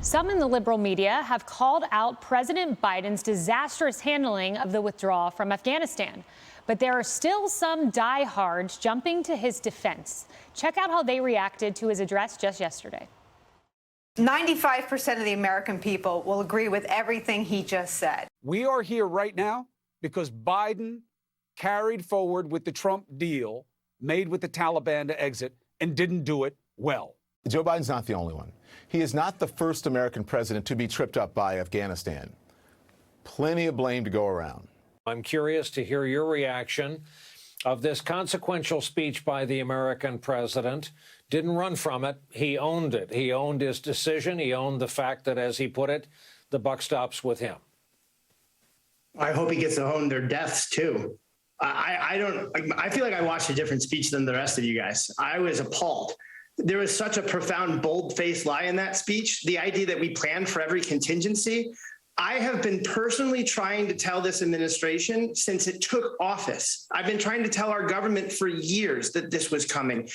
Some in the liberal media have called out President Biden's disastrous handling of the withdrawal from Afghanistan. But there are still some diehards jumping to his defense. Check out how they reacted to his address just yesterday. 95% of the American people will agree with everything he just said. We are here right now because Biden carried forward with the Trump deal made with the Taliban to exit and didn't do it well. Joe Biden's not the only one. He is not the first American president to be tripped up by Afghanistan. Plenty of blame to go around. I'm curious to hear your reaction of this consequential speech by the American president. Didn't run from it. He owned it. He owned his decision. He owned the fact that, as he put it, the buck stops with him. I hope he gets to own their deaths, too. I feel like I watched a different speech than the rest of you guys. I was appalled. There was such a profound, bold-faced lie in that speech. The idea that we planned for every contingency. I have been personally trying to tell this administration since it took office. I've been trying to tell our government for years that this was coming.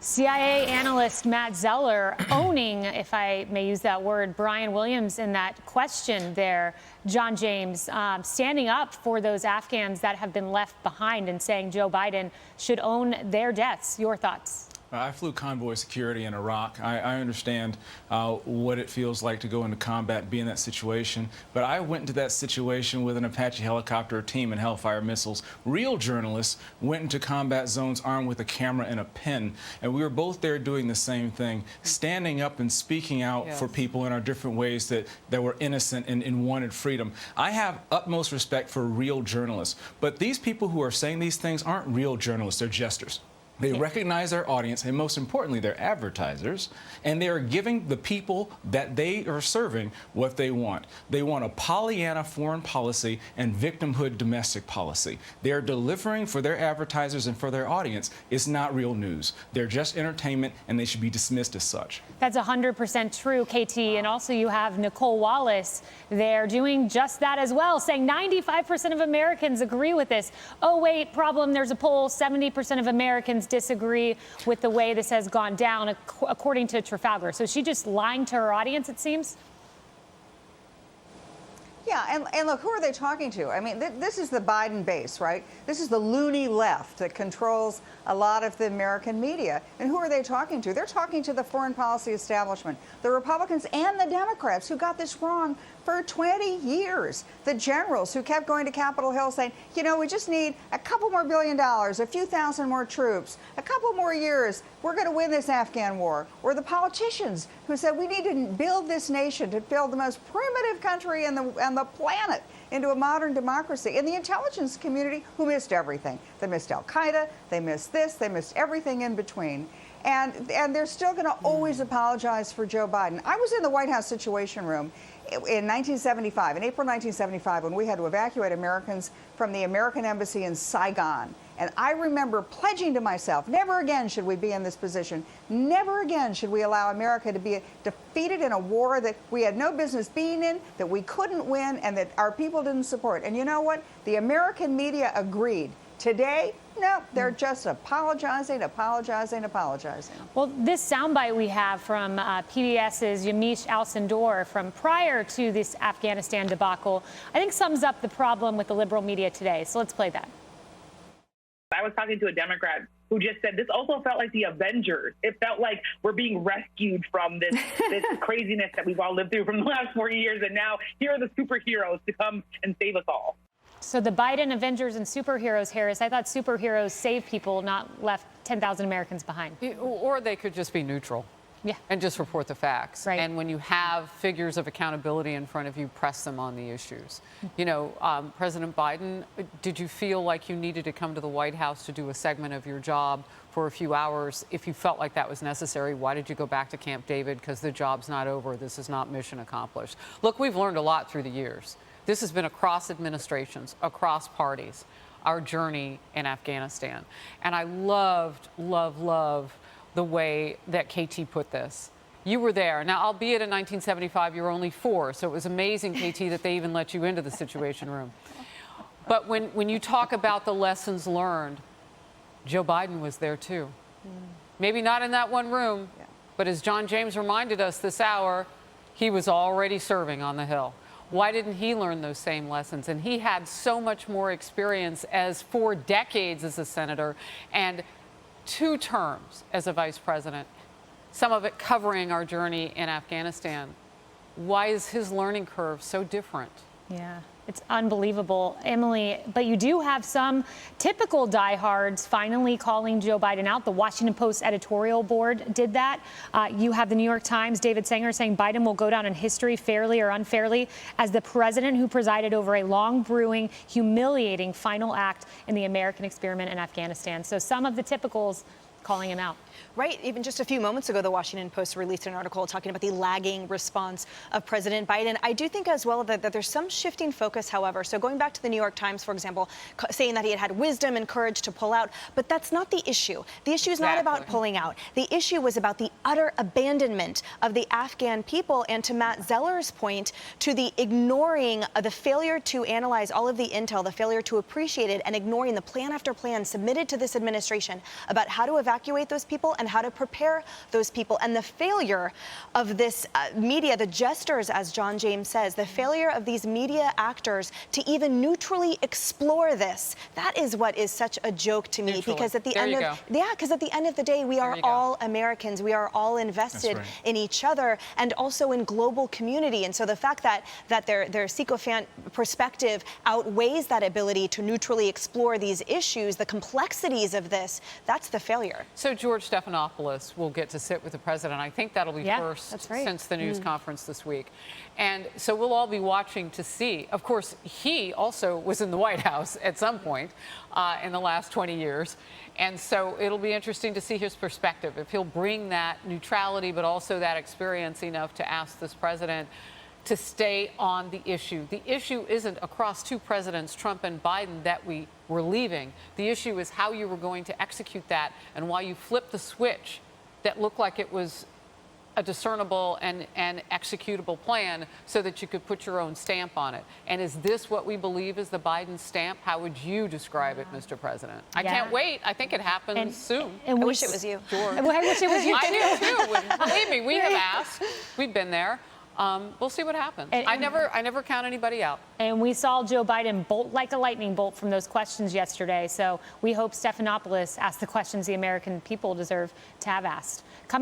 CIA analyst Matt Zeller owning, if I may use that word, Brian Williams in that question there, John James, standing up for those Afghans that have been left behind and saying Joe Biden should own their deaths. Your thoughts? I flew convoy security in Iraq. I understand what it feels like to go into combat, be in that situation. But I went into that situation with an Apache helicopter team and Hellfire missiles. Real journalists went into combat zones armed with a camera and a pen. And we were both there doing the same thing, standing up and speaking out for people in our different ways that were innocent and wanted freedom. I have utmost respect for real journalists. But these people who are saying these things aren't real journalists. They're jesters. They recognize their audience and, most importantly, their advertisers, and they are giving the people that they are serving what they want. They want a Pollyanna foreign policy and victimhood domestic policy. They are delivering for their advertisers and for their audience. It's not real news. They're just entertainment, and they should be dismissed as such. That's 100% true, KT. And also you have Nicole Wallace there doing just that as well, saying 95% of Americans agree with this. Oh, wait, problem, there's a poll, 70% of Americans disagree with the way this has gone down, according to Trafalgar. So she just lying to her audience, it seems? Yeah, and look, who are they talking to? I mean, this is the Biden base, right? This is the loony left that controls a lot of the American media. And who are they talking to? They're talking to the foreign policy establishment, the Republicans and the Democrats who got this wrong for 20 years. The generals who kept going to Capitol Hill saying, you know, we just need a couple more $1 billion, a few thousand more troops, a couple more years. We're going to win this Afghan war. Or the politicians who said we need to build this nation to build the most primitive country on the planet into a modern democracy. And the intelligence community who missed everything. They missed Al-Qaeda, they missed this, they missed everything in between. And they're still going to always apologize for Joe Biden. I was in the White House Situation Room in 1975, in April 1975, when we had to evacuate Americans from the American embassy in Saigon. And I remember pledging to myself, never again should we be in this position. Never again should we allow America to be defeated in a war that we had no business being in, that we couldn't win, and that our people didn't support. And you know what? The American media agreed. Today, no, they're just apologizing. Well, this soundbite we have from PBS's Yamiche Alcindor from prior to this Afghanistan debacle, I think sums up the problem with the liberal media today. So let's play that. I was talking to a Democrat who just said this also felt like the Avengers. It felt like we're being rescued from this craziness that we've all lived through from the last 40 years. And now here are the superheroes to come and save us all. So the Biden Avengers and superheroes, Harris, I thought superheroes save people, not left 10,000 Americans behind. Or they could just be neutral. Yeah. And just report the facts. Right. And when you have figures of accountability in front of you, press them on the issues. You know, President Biden, did you feel like you needed to come to the White House to do a segment of your job for a few hours? If you felt like that was necessary, why did you go back to Camp David? Because the job's not over. This is not mission accomplished. Look, we've learned a lot through the years. This has been across administrations, across parties, our journey in Afghanistan. And I loved the way that KT put this. You were there. Now, albeit in 1975, you were only 4, so it was amazing, KT, that they even let you into the Situation Room. But when you talk about the lessons learned, Joe Biden was there too. Maybe not in that one room, But as John James reminded us this hour, he was already serving on the Hill. Why didn't he learn those same lessons? And he had so much more experience as 4 decades as a senator and 2 terms as a vice president, some of it covering our journey in Afghanistan. Why is his learning curve so different? Yeah, it's unbelievable, Emily. But you do have some typical diehards finally calling Joe Biden out. The Washington Post editorial board did that. You have the New York Times, David Sanger, saying Biden will go down in history, fairly or unfairly, as the president who presided over a long brewing, humiliating final act in the American experiment in Afghanistan. So some of the typicals calling him out. Right. Even just a few moments ago, the Washington Post released an article talking about the lagging response of President Biden. I do think as well that there's some shifting focus, however. So going back to the New York Times, for example, saying that he had wisdom and courage to pull out. But that's not the issue. The issue is not about pulling out. The issue was about the utter abandonment of the Afghan people. And to Matt Zeller's point, to the ignoring, the failure to analyze all of the intel, the failure to appreciate it, and ignoring the plan after plan submitted to this administration about how to evacuate those people and how to prepare those people. And the failure of this media, the jesters, as John James says, the failure of these media actors to even neutrally explore this, that is what is such a joke to me. Because at the end of the day, we are all Americans. We are all invested in each other and also in global community. And so the fact that their sycophant perspective outweighs that ability to neutrally explore these issues, the complexities of this, that's the failure. So George Stephanopoulos will get to sit with the president. I think that'll be first since the news conference this week. And so we'll all be watching to see. Of course, he also was in the White House at some point in the last 20 years. And so it'll be interesting to see his perspective, if he'll bring that neutrality, but also that experience enough to ask this president to stay on the issue. The issue isn't across 2 presidents, Trump and Biden, that we were leaving. The issue is how you were going to execute that and why you flipped the switch that looked like it was a discernible and executable plan so that you could put your own stamp on it. And is this what we believe is the Biden stamp? How would you describe it, Mr. President? I can't wait. I think it happens soon. And I wish it was you. George. I wish it was you, I do, too. Believe me, we have asked. We've been there. We'll see what happens. I never count anybody out. And we saw Joe Biden bolt like a lightning bolt from those questions yesterday. So we hope Stephanopoulos asks the questions the American people deserve to have asked. Coming